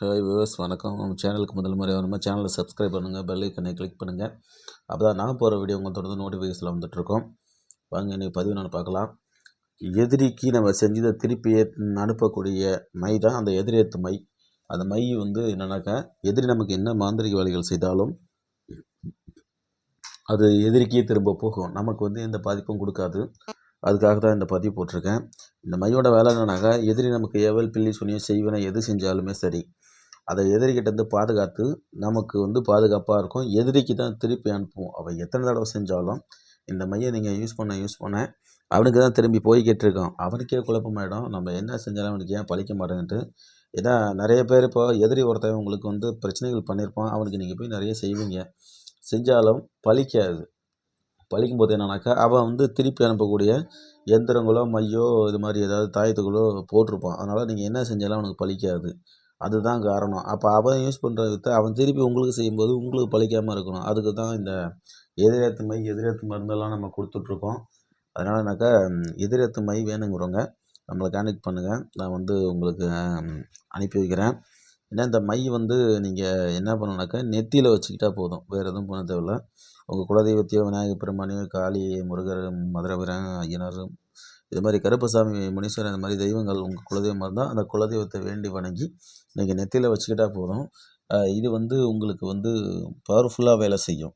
Hi viewers வணக்கம். நம்ம சேனலுக்கு முதல் முறையாக நம்ம சேனலை சப்ஸ்கிரைப் பண்ணுங்கள், பெல் ஐக்கனை கிளிக் பண்ணுங்கள். அப்போ தான் நான் போகிற வீடியோ உங்களுக்கு தொடர்ந்து நோட்டிஃபிகேஷனில் வந்துட்டுருக்கோம். வாங்க இன்றைக்கி பதிவு நான் பார்க்கலாம். எதிரிக்கு நம்ம செஞ்சதை திருப்பி அனுப்பக்கூடிய மை தான் அந்த எதிரேற்று மை. அந்த மை என்னன்னாக்கா, எதிரி நமக்கு என்ன மாந்திரிக வேலைகள் செய்தாலும் அது எதிரிக்கே திரும்ப போகும். நமக்கு எந்த பாதிப்பும் கொடுக்காது. அதுக்காக தான் இந்த பதிவு போட்டிருக்கேன். இந்த மையோட வேலை என்னன்னாக்கா, எதிரி நமக்கு ஏவல் பில்லி சுனியம் செய்வனை எது செஞ்சாலுமே சரி, அதை எதிரிக்கிட்டேருந்து பாதுகாத்து நமக்கு பாதுகாப்பாக இருக்கும். எதிரிக்கு தான் திருப்பி அனுப்புவோம். அவன் எத்தனை தடவை செஞ்சாலும் இந்த மையை நீங்கள் யூஸ் பண்ண அவனுக்கு தான் திரும்பி போய்கிட்டு இருக்கான். அவனுக்கே குழப்பமாயிடும், நம்ம என்ன செஞ்சாலும் அவனுக்கு ஏன் பழிக்க மாட்டேன்ட்டு. ஏன்னா நிறைய பேர் இப்போ எதிரி ஒருத்தன் உங்களுக்கு பிரச்சனைகள் பண்ணியிருப்பான். அவனுக்கு நீங்கள் போய் நிறைய செய்வீங்க, செஞ்சாலும் பழிக்காது. பழிக்கும்போது என்னன்னாக்கா, அவன் திருப்பி அனுப்பக்கூடிய எந்திரங்களோ மையோ இது மாதிரி ஏதாவது தாயத்துகளோ போட்டிருப்பான். அதனால் நீங்கள் என்ன செஞ்சாலும் அவனுக்கு பழிக்காது. அதுதான் காரணம். அப்போ அவன் யூஸ் பண்ணுற வித்தை அவன் திருப்பி உங்களுக்கு செய்யும்போது உங்களுக்கு பழிக்காமல் இருக்கணும். அதுக்கு தான் இந்த எதிரேற்று மை, எதிரேற்று மருந்தெல்லாம் நம்ம கொடுத்துட்ருக்கோம். அதனாலனாக்கா எதிரேற்று மை வேணுங்கிறவங்க நம்மளை கான்டெக்ட் பண்ணுங்கள். நான் உங்களுக்கு அனுப்பி வைக்கிறேன். ஏன்னா இந்த மை நீங்கள் என்ன பண்ணணுனாக்கா, நெத்தியில் வச்சுக்கிட்டா போதும், வேறு எதுவும் பண்ண தேவையில்ல. உங்கள் குலதெய்வத்தையோ, விநாயகர் பெருமானையோ, காளி, முருகர், மதுரை வீரன், ஐயனார், இது மாதிரி கருப்பசாமி, முனீஸ்வரன், இந்த மாதிரி தெய்வங்கள் உங்கள் குலதெய்வமாக இருந்தால் அந்த குலதெய்வத்தை வேண்டி வணங்கி நீங்கள் நெத்தியில் வச்சுக்கிட்டால் போதும். இது உங்களுக்கு பவர்ஃபுல்லாக வேலை செய்யும்.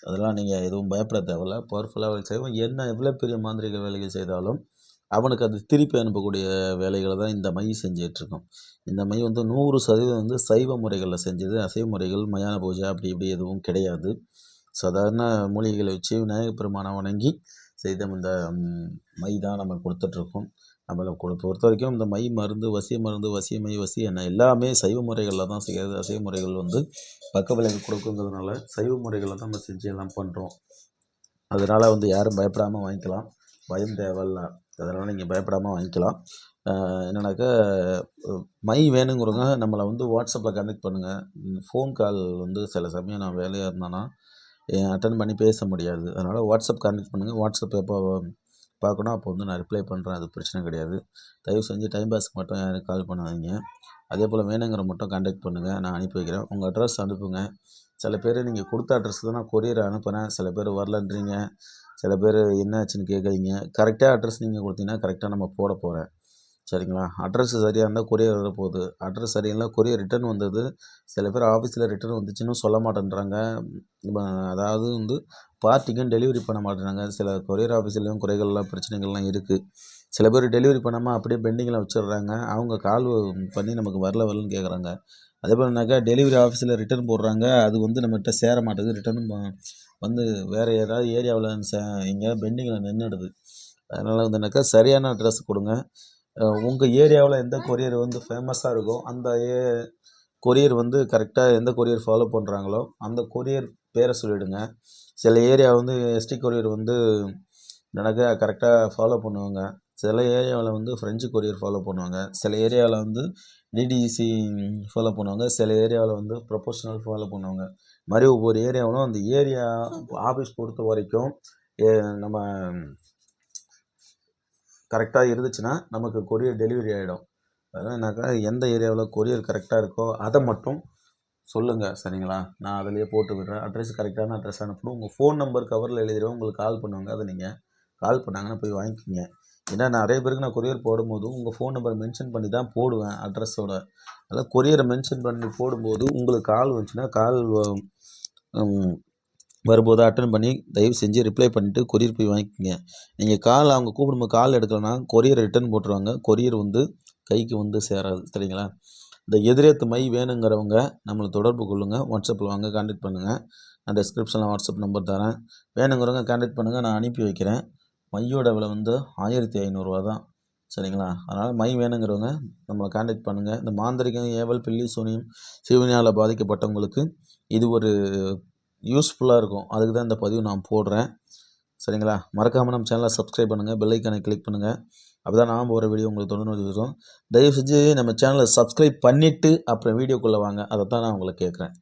அதெல்லாம் நீங்கள் எதுவும் பயப்பட தேவையில்ல. பவர்ஃபுல்லாக வேலை செய்யும். எவ்வளோ பெரிய மாந்திரிக வேலைகள் செய்தாலும் அவனுக்கு அது திருப்பி அனுப்பக்கூடிய வேலைகளை தான் இந்த மை செஞ்சிகிட்ருக்கோம். இந்த மை 100% சைவ முறைகளில் செஞ்சது. அசைவ முறைகள், மயான பூஜை அப்படி இப்படி எதுவும் கிடையாது. சாதாரண மூலிகைகளை வச்சு விநாயகர் பெருமானை வணங்கி செய்த இந்த மை தான் நம்ம கொடுத்துட்ருக்கோம். நம்மளை பொறுத்த வரைக்கும் இந்த மை மருந்து, வசிய மை, வசிய எண்ணெய் எல்லாமே சைவ முறைகளில் தான் செய்கிறது. அசைவ முறைகள் பக்க விளைவு கொடுக்குங்கிறதுனால சைவ முறைகளில் தான் நம்ம செஞ்சு எல்லாம் பண்ணுறோம். அதனால் யாரும் பயப்படாமல் வாங்கிக்கலாம், பயம் தேவையில்ல. அதனால் நீங்கள் பயப்படாமல் வாங்கிக்கலாம். என்னன்னாக்கா, மை வேணுங்கிறவங்க நம்மளை வாட்ஸ்அப்பில் கனெக்ட் பண்ணுங்கள். ஃபோன் கால் சில சமயம் நான் வேலையாக இருந்தேன்னா அட்டன் பண்ணி பேச முடியாது. அதனால் வாட்ஸ்அப் கான்டெக்ட் பண்ணுங்கள். வாட்ஸ்அப் எப்போ பார்க்கணும் அப்போ நான் ரிப்ளை பண்ணுறேன். அது பிரச்சனை கிடையாது. தயவு செஞ்சு டைம் பாஸ்க்கு மட்டும் யாரும் கால் பண்ணாதீங்க. அதே போல் வேணுங்கிற மட்டும் கான்டெக்ட் பண்ணுங்கள், நான் அனுப்பி வைக்கிறேன். உங்கள் அட்ரஸ் அனுப்புங்க. சில பேர் நீங்கள் கொடுத்த அட்ரஸ் தான் நான் கொரியர் அனுப்புகிறேன், சில பேர் வரலன்றீங்க, சில பேர் என்ன ஆச்சுன்னு கேட்குறீங்க. கரெக்டாக அட்ரஸ் நீங்கள் கொடுத்தீங்கன்னா கரெக்டாக நம்ம போட போகிறேன், சரிங்களா? அட்ரஸ் சரியாக இருந்தால் கொரியர் வரப்போகுது. அட்ரஸ் சரியில்லை, கொரியர் ரிட்டர்ன் வந்தது. சில பேர் ஆஃபீஸில் ரிட்டர்ன் வந்துச்சுன்னு சொல்ல மாட்டேன்றாங்க. அதாவது பார்ட்டிக்கும் டெலிவரி பண்ண மாட்டேறாங்க. சில கொரியர் ஆஃபீஸ்லேயும் குறைகள்லாம் பிரச்சனைகள்லாம் இருக்குது. சில பேர் டெலிவரி பண்ணாமல் அப்படியே பெண்டிங்கில் வச்சிடுறாங்க. அவங்க கால் பண்ணி நமக்கு வரலன்னு கேட்குறாங்க. அதே போலனாக்கா டெலிவரி ஆஃபீஸில் ரிட்டர்ன் போடுறாங்க, அது நம்மகிட்ட சேர மாட்டேங்குது. ரிட்டர்னும் வேறு ஏதாவது ஏரியாவில் எங்கேயாவது பெண்டிங்கில் நின்றுடுது. அதனால் சரியான அட்ரஸ் கொடுங்க. உங்கள் ஏரியாவில் எந்த கொரியர் ஃபேமஸாக இருக்கோ அந்த கொரியர் கரெக்டாக எந்த கொரியர் ஃபாலோ பண்ணுறாங்களோ அந்த கொரியர் பேரை சொல்லிவிடுங்க. சில ஏரியா எஸ்டி கொரியர் எனக்கு கரெக்டாக ஃபாலோ பண்ணுவாங்க. சில ஏரியாவில் ஃப்ரெஞ்சு கொரியர் ஃபாலோ பண்ணுவாங்க. சில ஏரியாவில் டிடிசி ஃபாலோ பண்ணுவாங்க. சில ஏரியாவில் ப்ரொபோஷனல் ஃபாலோ பண்ணுவாங்க. மாதிரி ஒவ்வொரு ஏரியாவிலும் அந்த ஏரியா ஆஃபீஸ் பொறுத்த வரைக்கும் நம்ம கரெக்டாக இருந்துச்சுன்னா நமக்கு கொரியர் டெலிவரி ஆகிடும். அதனால்னாக்கா எந்த ஏரியாவில் கொரியர் கரெக்டாக இருக்கோ அதை மட்டும் சொல்லுங்கள், சரிங்களா? நான் அதிலேயே போட்டு விடுறேன். அட்ரஸ் கரெக்டான அட்ரஸ் அனுப்பணும். உங்கள் ஃபோன் நம்பர் கவரில் எழுதிடுவோம், உங்களுக்கு கால் பண்ணுவாங்க. அதை நீங்கள் கால் பண்ணாங்கன்னா போய் வாங்கிக்கிங்க. ஏன்னா நிறைய பேருக்கு நான் கொரியர் போடும்போதும் உங்கள் ஃபோன் நம்பர் மென்ஷன் பண்ணி தான் போடுவேன் அட்ரஸோட. அதனால் கொரியரை மென்ஷன் பண்ணி போடும்போது உங்களுக்கு கால் வந்துச்சுன்னா கால் வரும்போது அட்டன் பண்ணி தயவு செஞ்சு ரிப்ளை பண்ணிவிட்டு கொரியர் போய் வாங்கிக்கோங்க. நீங்கள் கால் அவங்க கூப்பிடும்போது கால் எடுக்கலைன்னா கொரியர் ரிட்டர்ன் போட்டுருவாங்க. கொரியர் கைக்கு சேராது, சரிங்களா? இந்த எதிரேற்று மை வேணுங்கிறவங்க நம்மளை தொடர்பு கொள்ளுங்கள். வாட்ஸ்அப்பில் வாங்க, கான்டெக்ட் பண்ணுங்கள். நான் டிஸ்கிரிப்ஷனில் வாட்ஸ்அப் நம்பர் தரேன். வேணுங்கிறவங்க கான்டெக்ட் பண்ணுங்கள், நான் அனுப்பி வைக்கிறேன். மையோட விலை 1500 தான், சரிங்களா? அதனால் மை வேணுங்கிறவங்க நம்மளை கான்டெக்ட் பண்ணுங்கள். இந்த மாந்திரிகம், ஏவல், பில்லி சூனியம், சிவனியால் பாதிக்கப்பட்டவங்களுக்கு இது ஒரு யூஸ்ஃபுல்லாக இருக்கும். அதுக்கு தான் இந்த பதிவு நான் போடுறேன், சரிங்களா? மறக்காமல் நம்ம சேனலை சப்ஸ்கிரைப் பண்ணுங்கள், பெல் ஐக்கானை கிளிக் பண்ணுங்கள். அப்போ தான் நான் போகிற வீடியோ உங்களுக்கு தொடர்ந்து வரும். தயவு செஞ்சு நம்ம சேனலை சப்ஸ்கிரைப் பண்ணிவிட்டு அப்புறம் வீடியோக்குள்ளே வாங்க, அதை தான் நான் உங்களை கேட்குறேன்.